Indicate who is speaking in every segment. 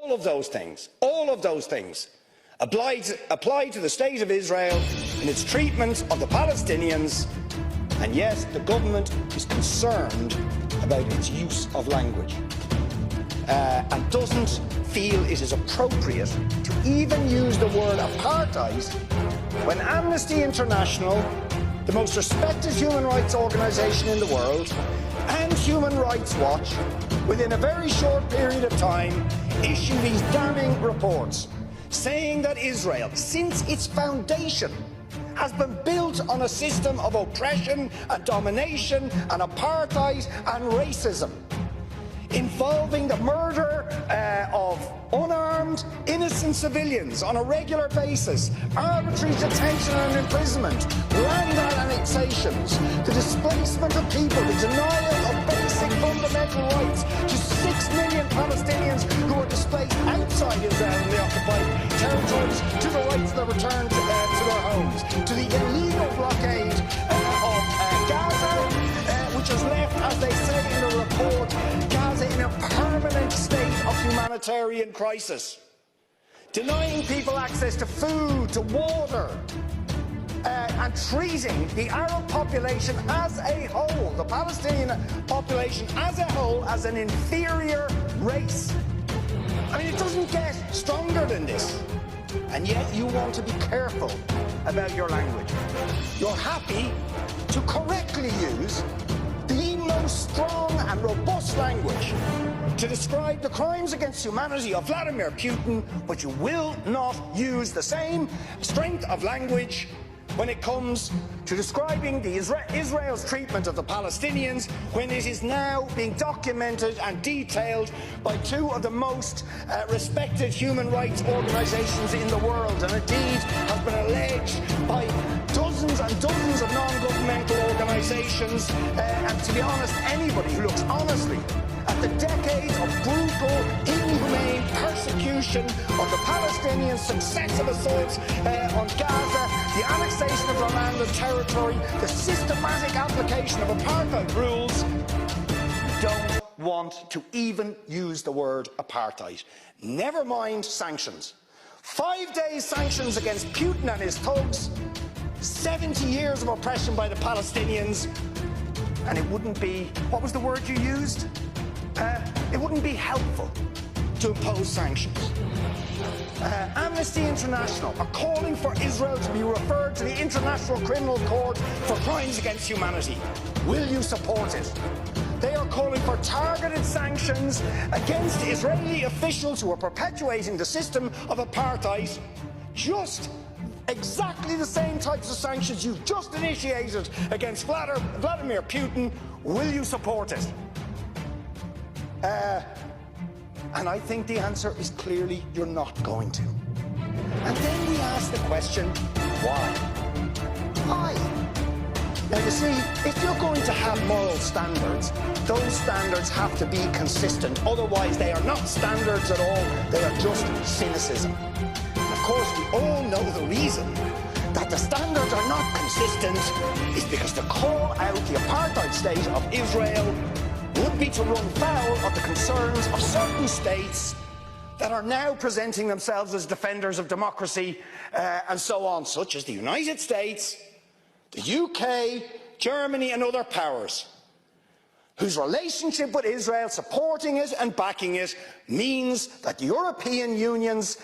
Speaker 1: all of those things apply to the State of Israel in its treatment of the Palestinians, and yes, the government is concerned about its use of language and doesn't feel it is appropriate to even use the word apartheid when Amnesty International, the most respected human rights organisation in the world, and Human Rights Watch, within a very short period of time, issue these damning reports saying that Israel, since its foundation, has been built on a system of oppression and domination and apartheid and racism, involving the murder of unarmed, innocent civilians on a regular basis, arbitrary detention and imprisonment, land annexations, the displacement of people, the denial of basic fundamental rights to 6 million Palestinians who are displaced outside Israel and the occupied territories, to the rights of their return to their homes, to the illegal blockade of Gaza, which has left, as they say in the report, Gaza in a permanent state of humanitarian crisis, denying people access to food, to water, and treating the Arab population as a whole, the Palestinian population as a whole, as an inferior race. I mean, it doesn't get stronger than this. And yet you want to be careful about your language. You're happy to correctly use the most strong and robust language to describe the crimes against humanity of Vladimir Putin, but you will not use the same strength of language when it comes to describing Israel's treatment of the Palestinians, when it is now being documented and detailed by two of the most respected human rights organisations in the world, and indeed has been alleged by dozens and dozens of non-governmental organisations, and to be honest, anybody who looks honestly at the decades of brutal, inhumane persecution of the Palestinians, successive assaults on Gaza, the annexation of their land and territory, the systematic application of apartheid rules, don't want to even use the word apartheid. Never mind sanctions. 5 days sanctions against Putin and his thugs, 70 years of oppression by the Palestinians, and it wouldn't be, what was the word you used? It wouldn't be helpful to impose sanctions. Amnesty International are calling for Israel to be referred to the International Criminal Court for crimes against humanity. Will you support it? They are calling for targeted sanctions against Israeli officials who are perpetuating the system of apartheid, just exactly the same types of sanctions you've just initiated against Vladimir Putin. Will you support it? And I think the answer is clearly you're not going to. And then we ask the question, why? Why? Now you see, if you're going to have moral standards, those standards have to be consistent. Otherwise they are not standards at all, they are just cynicism. And of course we all know the reason that the standards are not consistent is because to call out the apartheid state of Israel would be to run foul of the concerns of certain states that are now presenting themselves as defenders of democracy and so on, such as the United States, the UK, Germany and other powers, whose relationship with Israel, supporting it and backing it, means that the European Union's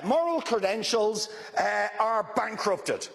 Speaker 1: moral credentials are bankrupted.